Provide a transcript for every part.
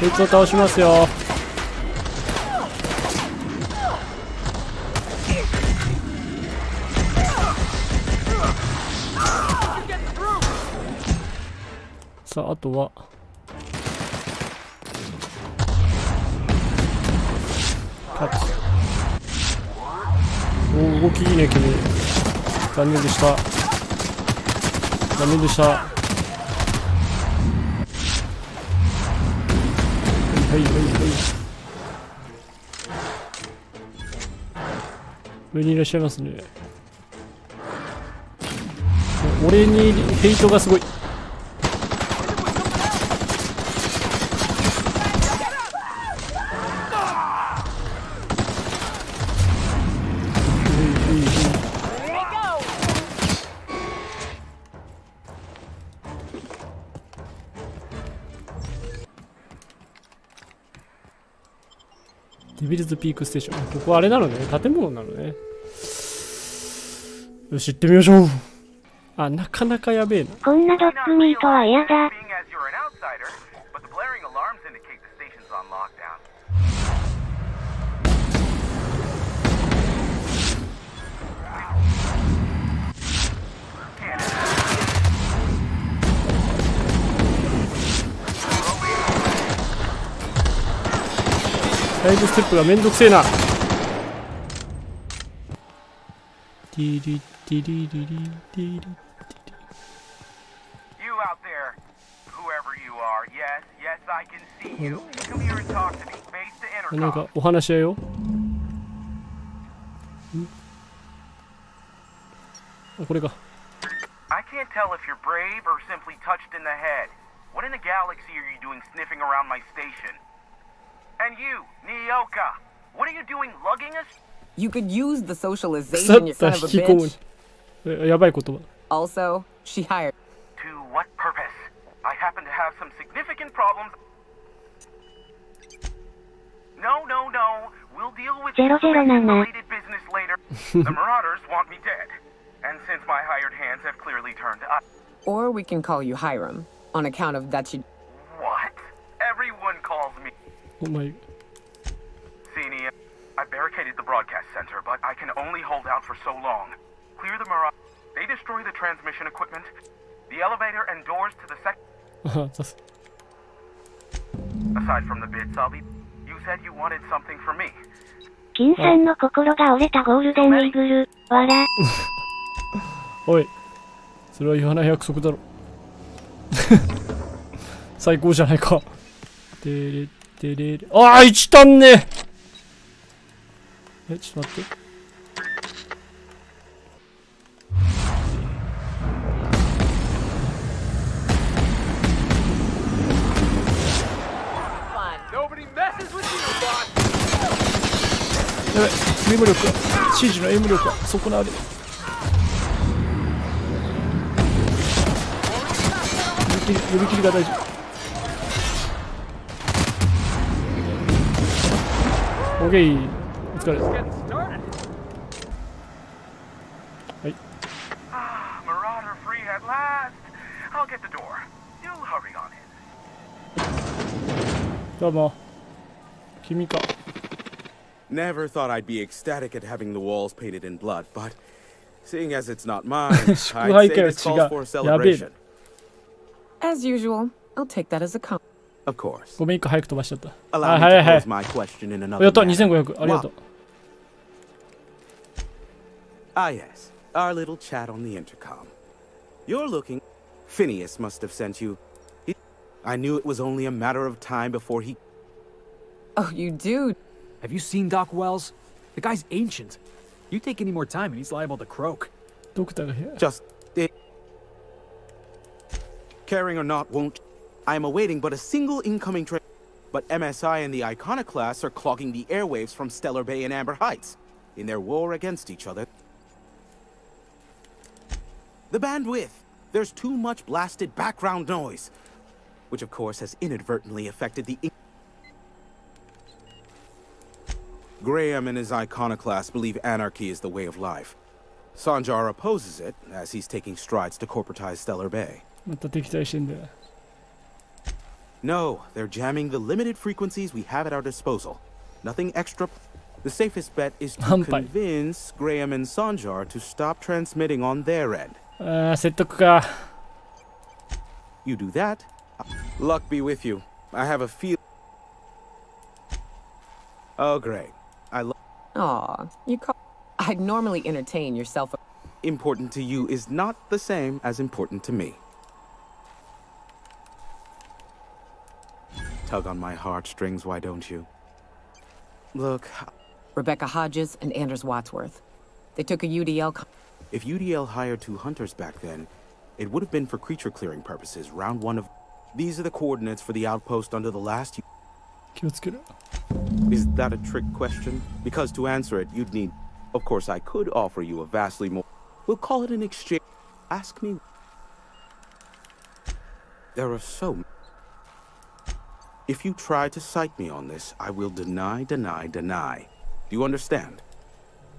こいつを倒しますよ。さあ、あとは勝つ。おお、動きいいね君。残念でした。残念でした。はいはいはいはい。上にいらっしゃいますね。俺にヘイトがすごい。デビルズピークステーション。ここあれなのね。建物なのね。よし、行ってみましょう。あ、なかなかやべえな。こんなドッグミートは嫌だ。サイドステップがめんどくせえな。ティリティリリリティリティリ。なんかお話し合いよ。あ、これか。I can't tell if you're brave or simply touched in the head. What in the galaxy are you doing sniffing around my station? And you, Nyoka, what are you doing lugging us? You could use the socialization, you son of a bitch. やばい言葉。Also, she hired. To what purpose? I happen to have some significant problems. No, no, no. We'll deal with related business later. The Marauders want me dead. And since my hired hands have clearly turned up. Or we can call you Hiram, on account of that you... What? Everyone calls me. Oh my... Senior, I barricaded the broadcast center, but I can only hold out for so long. Clear the Marauders. They destroy the transmission equipment, the elevator, and doors to the Aside from the bits, I'll be... You said you wanted something from me. 金さんの心が折れたゴールデンイーグル。わら。おい。それは言わない約束だろ。最高じゃないか。てれてれれ。ああ、1タンね。え、ちょっと待って。やばい、エム力が、指示のエム力が損なわれる。呼び切りが大事。オッケー、お疲れ。はい。どうも。君か。Never thought I'd be ecstatic at having the walls painted in blood, but seeing as it's not mine, I'd say this calls for a celebration. As usual, I'll take that as a compliment. Of course. ごめん、一個早く飛ばしちゃった。Allow me to pose my question in another やった、 manner. 2500、ありがとう。Ah yes, our little chat on the intercom. You're looking... Phineas must have sent you... I knew it was only a matter of time before he... Oh, you do? Have you seen Doc Wells? The guy's ancient. You take any more time and he's liable to croak. Just... Caring or not won't... I am awaiting but a single incoming train. But MSI and the Iconoclasts are clogging the airwaves from Stellar Bay and Amber Heights in their war against each other. The bandwidth! There's too much blasted background noise, which of course has inadvertently affected the... Graham and his Iconoclasts believe anarchy is the way of life. Sanjar opposes it, as he's taking strides to corporatize Stellar Bay. No, they're jamming the limited frequencies we have at our disposal. Nothing extra. The safest bet is to convince Graham and Sanjar to stop transmitting on their end. 説得か。You do that. Luck be with you. I have a feel. Oh, great. Aw, you call. I'd normally entertain yourself. Important to you is not the same as important to me. Tug on my heartstrings, why don't you? Look. Rebecca Hodges and Anders Wadsworth. They took a UDL. If UDL hired 2 hunters back then, it would have been for creature clearing purposes. Round 1 of. These are the coordinates for the outpost under the last. Is that a trick question? Because to answer it, you'd need. Of course, I could offer you a vastly more. We'll call it an exchange. Ask me. There are so. If you try to cite me on this, I will deny. Do you understand?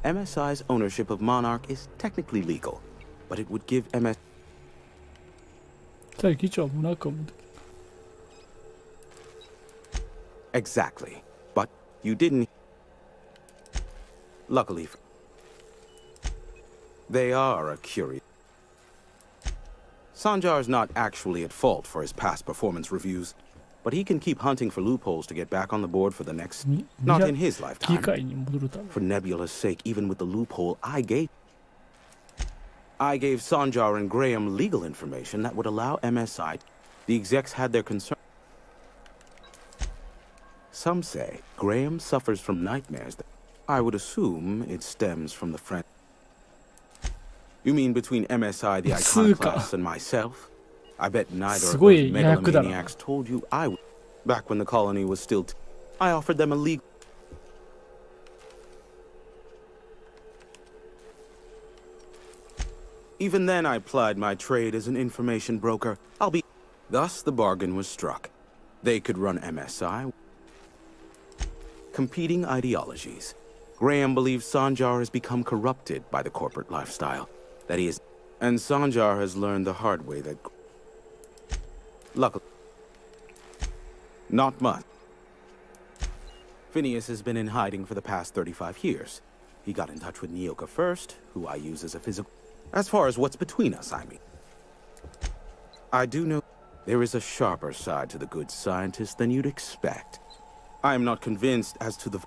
MSI's ownership of Monarch is technically legal, but it would give MS. Exactly, but you didn't. Luckily, they are a curious. Sanjar's not actually at fault for his past performance reviews, but he can keep hunting for loopholes to get back on the board for the next. Not in his lifetime. For Nebula's sake, even with the loophole I gave Sanjar and Graham legal information that would allow MSI. The execs had their concern. Some say Graham suffers from nightmares. I would assume it stems from the friend. You mean between MSI, the Iconoclast, and myself? I bet neither of those megalomaniacs told you I would. Back when the colony was still. I offered them a legal. Even then, I plied my trade as an information broker. Thus, the bargain was struck. They could run MSI. Competing ideologies. Graham believes Sanjar has become corrupted by the corporate lifestyle. That he is. And Sanjar has learned the hard way that. Luckily. Not much. Phineas has been in hiding for the past 35 years. He got in touch with Nyoka first, who I use as a physical. As far as what's between us, I mean. I do know there is a sharper side to the good scientist than you'd expect. I am not convinced as to the.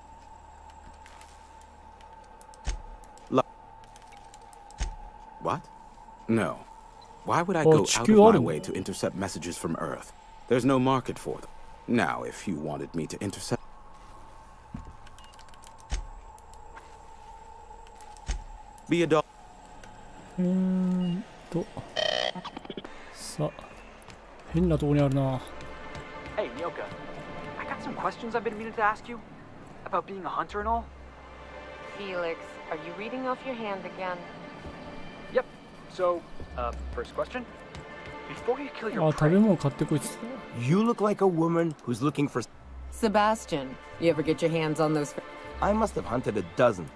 What? No. Why would I go out of my way to intercept messages from Earth? There's no market for them. Now, if you wanted me to intercept. Be a dog. さあ、変なとこにあるな。Hey, Nyoka. I got some questions I've been meaning to ask you about being a hunter and all. Felix, are you reading off your hand again? Yep. So, first question. Before you kill your あ、食べ物買ってこいっつってた。You look like a woman who's looking for. Sebastian, you ever get your hands on those? I must have hunted a dozen.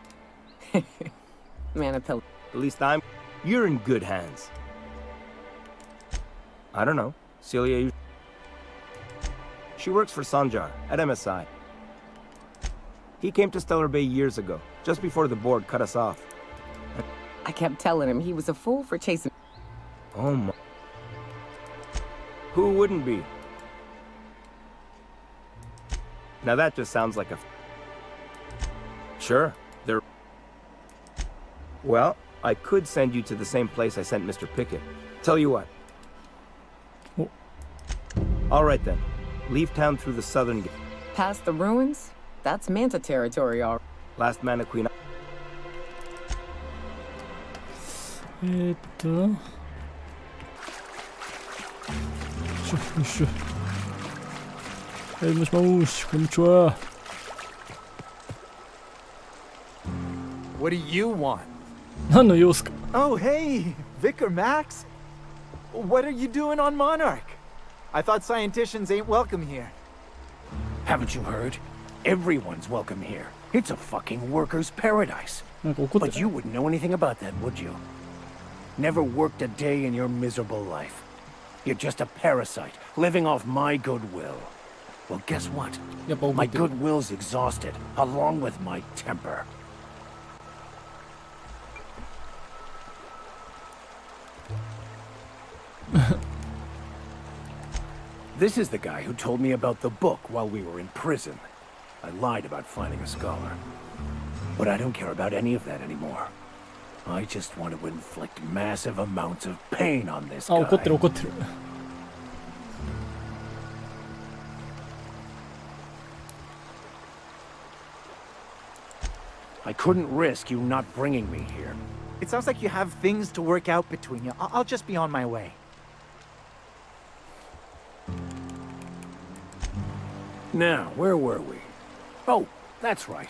Manipul. At least you're in good hands. I don't know. Celia. She works for Sanjar at MSI. He came to Stellar Bay years ago, just before the board cut us off. I kept telling him he was a fool for chasing. Oh my. Who wouldn't be? Now that just sounds like a. Sure, they're. Well, I could send you to the same place I sent Mr. Pickett. Tell you what. Oh. All right then. Leave town through the southern gate. Past the ruins? That's Manta territory, all right. Last Mana Queen. よいしょ。もしもし、こんにちは。What do you want? 何の様子か。Oh, hey, Vicar Max. What are you doing on Monarch? I thought scienticians ain't welcome here. Haven't you heard? Everyone's welcome here. It's a fucking worker's paradise. なんか怒って But た。 you wouldn't know anything about that, would you? Never worked a day in your miserable life. You're just a parasite, living off my goodwill. Well, guess what? やっぱ怒 My ってる。 goodwill's exhausted, along with my temper. This is the guy who told me about the book while we were in prison. I lied about finding a scholar. But I don't care about any of that anymore. I just want to inflict massive amounts of pain on this あ、怒ってる guy. 怒ってる。I couldn't risk you not bringing me here. It sounds like you have things to work out between you. I'll just be on my way. Now, where were we? Oh, that's right.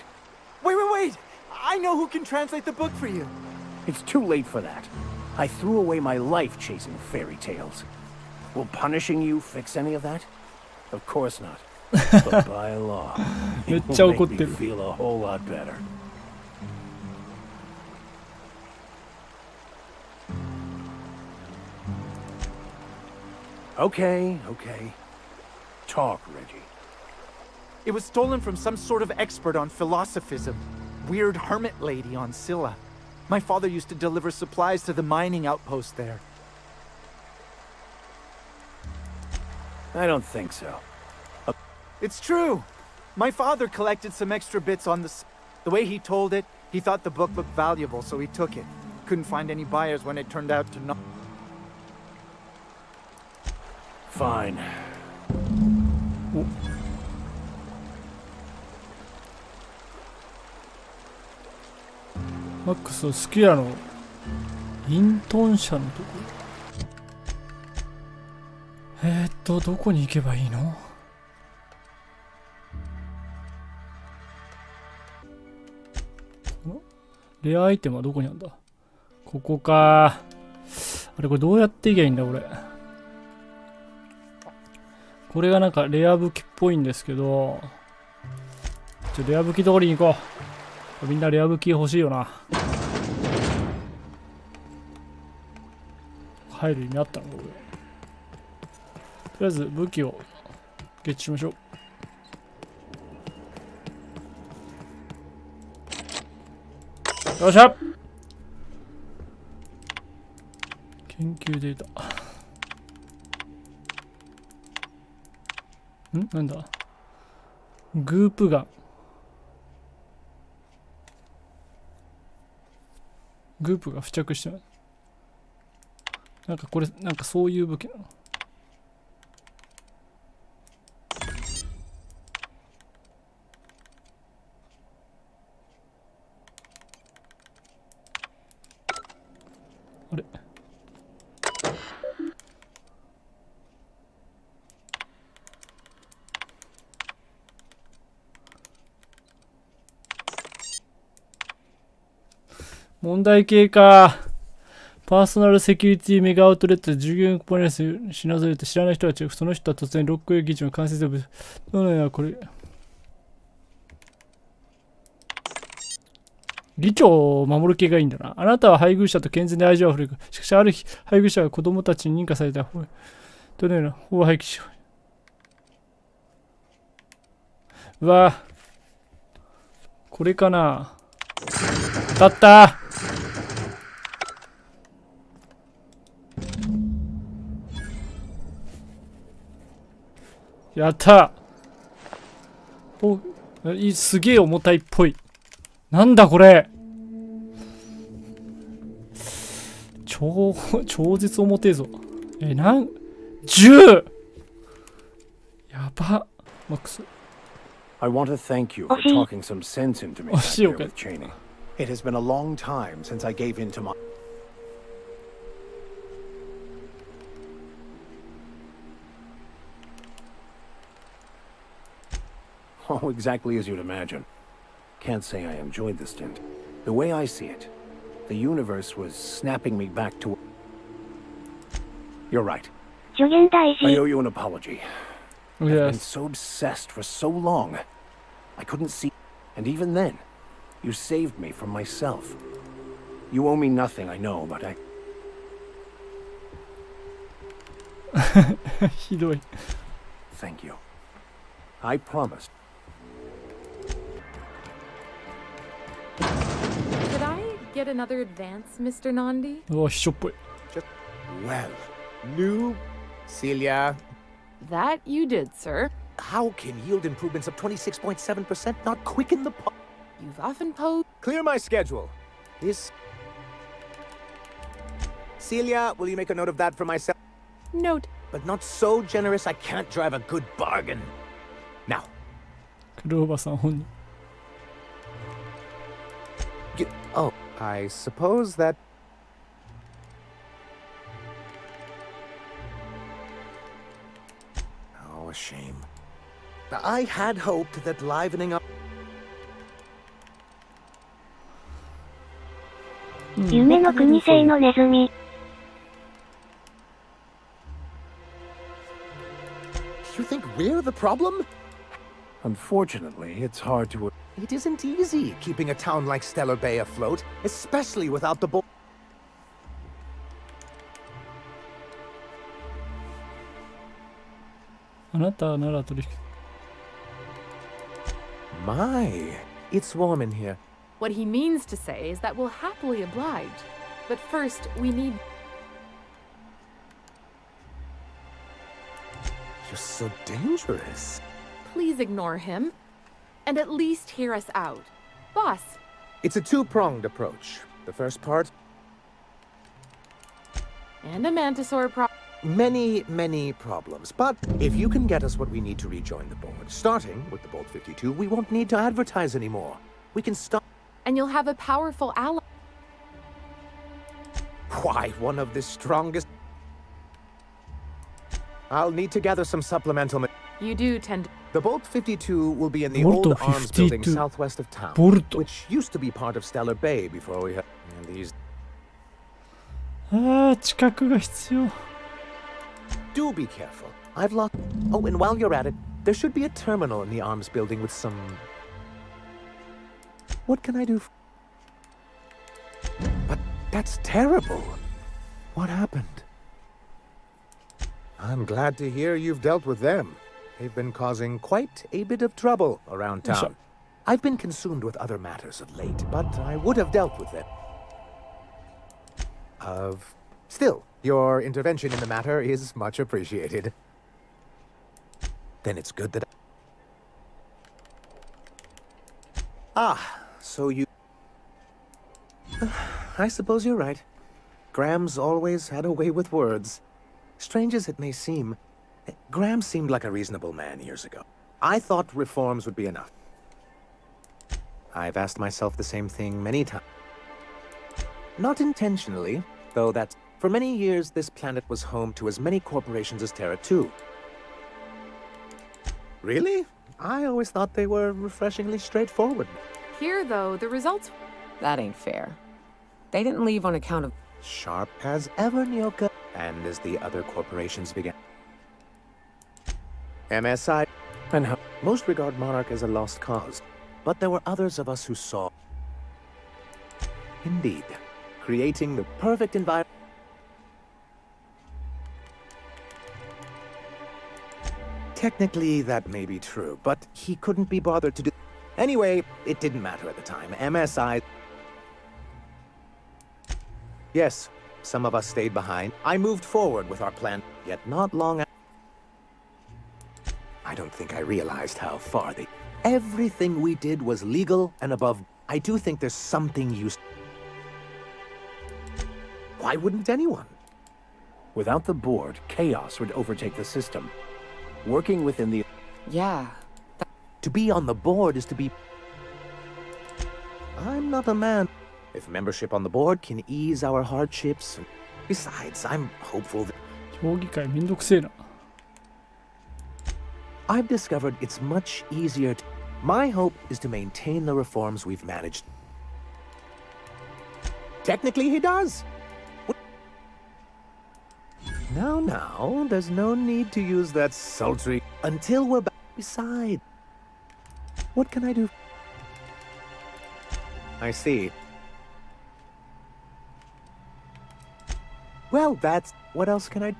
Wait! I know who can translate the book for you. It's too late for that. I threw away my life chasing fairy tales. Will punishing you fix any of that? Of course not. But by law, めっ it ちゃ will 怒っ make て me る。 feel a whole lot better. Okay. Talk, Reggie. It was stolen from some sort of expert on philosophism. Weird hermit lady on Scylla. My father used to deliver supplies to the mining outpost there. I don't think so. It's true. My father collected some extra bits on the way he told it, he thought the book looked valuable, so he took it. Couldn't find any buyers when it turned out to not. Fine. おマックスのスキヤのイントン社のところ。どこに行けばいいの？レアアイテムはどこにあるんだ？ここか。あれこれどうやっていけばいいんだこれ。これがなんかレア武器っぽいんですけど、レア武器通りに行こう。みんなレア武器欲しいよな。入る意味あったのこれ。とりあえず武器をゲッチしましょう。よっしゃ。研究データ。なんだグープガン。グープが付着してない。なんかこれ、なんかそういう武器なの。あれ問題系か。パーソナルセキュリティメガアウトレットで従業員コンプライアンスしなされて知らない人たちがその人は突然ロック技術の完成する。どのようなこれ。議長を守る系がいいんだな。あなたは配偶者と健全で愛情あふれる。しかしある日、配偶者が子供たちに認可された。どのような法廃棄しよう。うわこれかな。当たったやったおすげえ重たいっぽい。なんだこれ超絶重てえぞ。10! やばマックス。I want to thank you for talking some sense into me back there with Cheney. It has been a long time since I gave in to my... Oh, exactly as you'd imagine. Can't say I enjoyed the stint. The way I see it, the universe was snapping me back to... You're right. I owe you an apology. I've been so obsessed for so long. I couldn't see... And even then, you saved me from myself. You owe me nothing, I know, but ひどい。 Thank you. I promise. Could I get another advance, Mr. Nandi? うわ、秘書っぽい。Well, new Celia. That you did, sir. How can yield improvements of 26.7% not quicken the You've often posed. Clear my schedule. This. Celia, will you make a note of that for myself? Note. But not so generous I can't drive a good bargain. Now. クローバーさん本人。 Oh, I suppose that. Oh, a shame. I had hoped that livening up. 夢の国製のネズミ。You think we're the problem? Unfortunately, it's hard to. It isn't easy keeping a town like Stellar Bay afloat, especially without the bull. あなたなら取引。 My, it's warm in here. What he means to say is that we'll happily oblige. But first, we need. You're so dangerous. Please ignore him. And at least hear us out. Boss. It's a two-pronged approach. The first part. And a Mantisaur Many problems. But if you can get us what we need to rejoin the board, starting with the Bolt 52, we won't need to advertise anymore. We can stop. And you'll have a powerful ally. Why, one of the strongest. I'll need to gather some supplemental. You do tend to. The Bolt 52 will be in the Bolt old arms building 52. southwest of town, Bolt. which used to be part of Stellar Bay before we had these. ああ、近くが必要。 Do be careful. I've lost. Oh, and while you're at it, there should be a terminal in the arms building with some. What can I do? But that's terrible. What happened? I'm glad to hear you've dealt with them. They've been causing quite a bit of trouble around town. I've been consumed with other matters of late, but I would have dealt with them. Still, your intervention in the matter is much appreciated. Then it's good that. So you. I suppose you're right. Graham's always had a way with words. Strange as it may seem, Graham seemed like a reasonable man years ago. I thought reforms would be enough. I've asked myself the same thing many times. Not intentionally, though that for many years this planet was home to as many corporations as Terra 2. Really? I always thought they were refreshingly straightforward. Here, though, the results. That ain't fair. They didn't leave on account of. Sharp as ever, Nyoka. And as the other corporations began. MSI. And how most regard Monarch as a lost cause. But there were others of us who saw. Indeed. Creating the perfect environment. Technically, that may be true, but he couldn't be bothered to do. Anyway, it didn't matter at the time. MSI. Yes, some of us stayed behind. I moved forward with our plan, yet not long after. I don't think I realized how far they. Everything we did was legal and above. I do think there's something used. Why wouldn't anyone? Without the board, chaos would overtake the system. Working within the... Yeah. To be on the board is to be... I'm not a man. If membership on the board can ease our hardships... Besides, I'm hopeful that... 評議会めんどくせえな。 I've discovered it's much easier to... My hope is to maintain the reforms we've managed. Technically, he does. Now, there's no need to use that sultry until we're back. Besides, what can I do? I see. Well, that's... What else can I...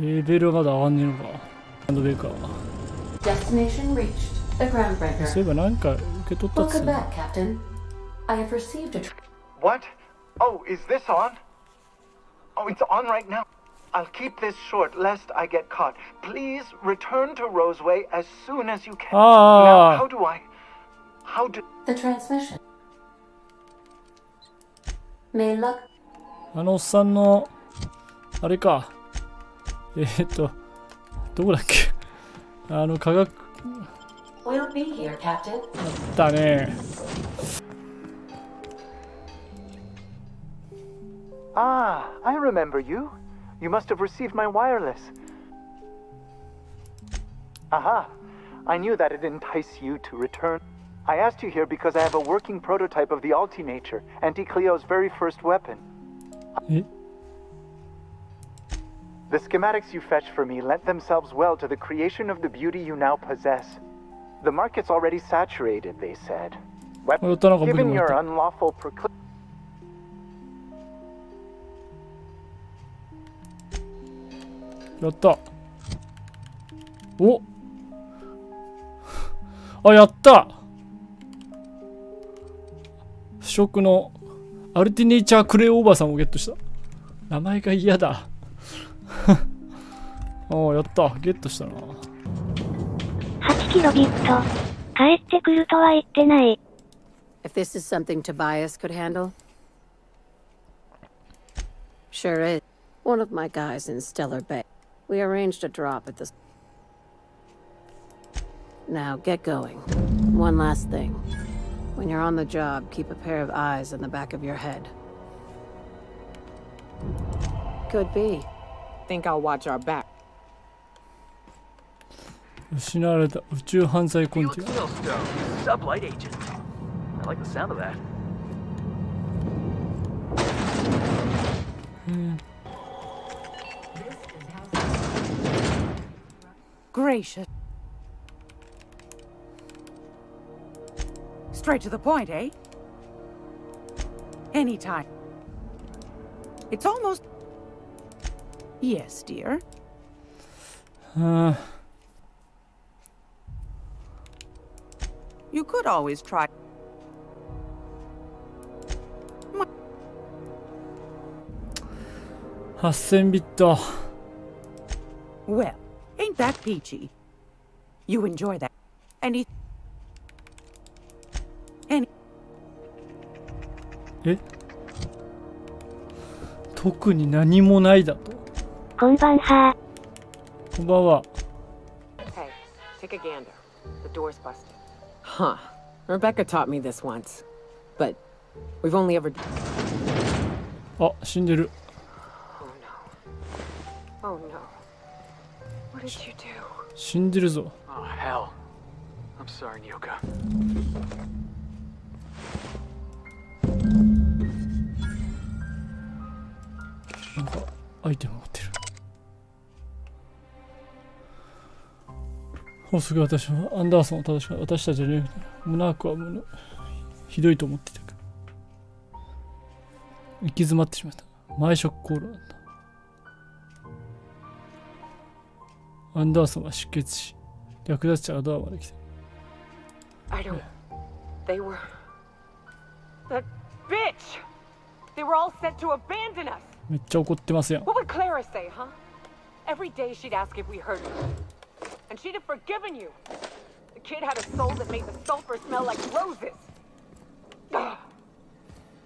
レベルはまだ上がんねえのか。バンドベーカー。Destination reached. The groundbreaker. そういえばなんか受け取ったっつう Welcome の。 back, Captain. I have received a. What? Oh, is this on? Oh, it's on right now. I'll keep this short lest I get caught. Please return to Roseway as soon as you can. Now, how do I? How do? The transmission. May luck. あのおっさんの、あれか。どこだっけ科学。We'll be here, Captain. だね。Ah, I remember you. You must have received my wireless. Aha. I knew that it'd entice you to return. I asked you here because I have a working prototype of the Altinature, Auntie Cleo's very first weapon. The schematics you fetched for me lent themselves well to the creation of the beauty you now possess. The market's already saturated, they said. Given your unlawful proclivity. やった。おあ、やった。不織のアルティネイチャークレイオーバーさんをゲットした。名前が嫌だ。おお、やった。ゲットしたな。8キロビット。帰ってくるとは言ってない。If this is something Tobias could handle? Sure is. One of my guys in Stellar Bay. We arranged a drop at this. Now get going. One last thing. When you're on the job, keep a pair of eyes in the back of your head. Could be. Think I'll watch our back. 失われた宇宙犯罪コンティナ。Sublight agent. I like the sound of that. Gracious. Straight to the point, eh? Anytime. It's almost... Yes, dear. You could always try. 8000ビット。Well, ain't that peachy? You enjoy that? Any? え？特に何もないだと。こんばんは。こんばんは。Hey, take a gander. The door's busted. Huh. Rebecca taught me this once. But we've only ever... あ、死んでる。Oh no. What did you do? 死んでるぞ。Oh, hell. I'm sorry, Nyoka. なんかアイテム持ってる。もうすぐ私はアンダーソンを正しく私たちはね、モナークはひどいと思ってたから。行き詰まってしまった。前ショックコールなんだ。アンダーソンは出血し、略奪者がドアまで来た。I don't. They were. That bitch! They were all set to abandon us! めっちゃ怒ってますやん。 What would Clara say, huh? Every day she'd ask if we hurt her. And she'd have forgiven you. The kid had a soul that made the sulfur smell like roses. Ugh.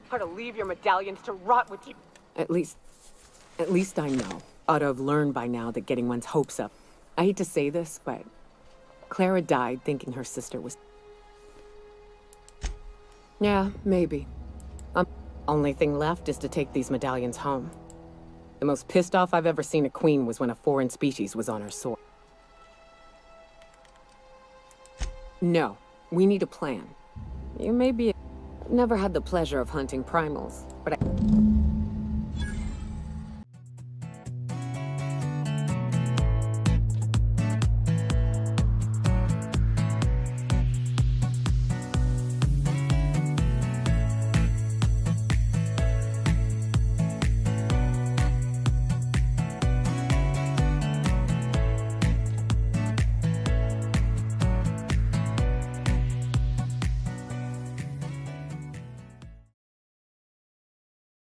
How to leave your medallions to rot with you. At least I know. Ought to have learned by now that getting one's hopes up. I hate to say this, but Clara died thinking her sister was... Yeah, maybe. Only thing left is to take these medallions home. The most pissed off I've ever seen a queen was when a foreign species was on her sword. No, we need a plan. You may be... Never had the pleasure of hunting primals, but I...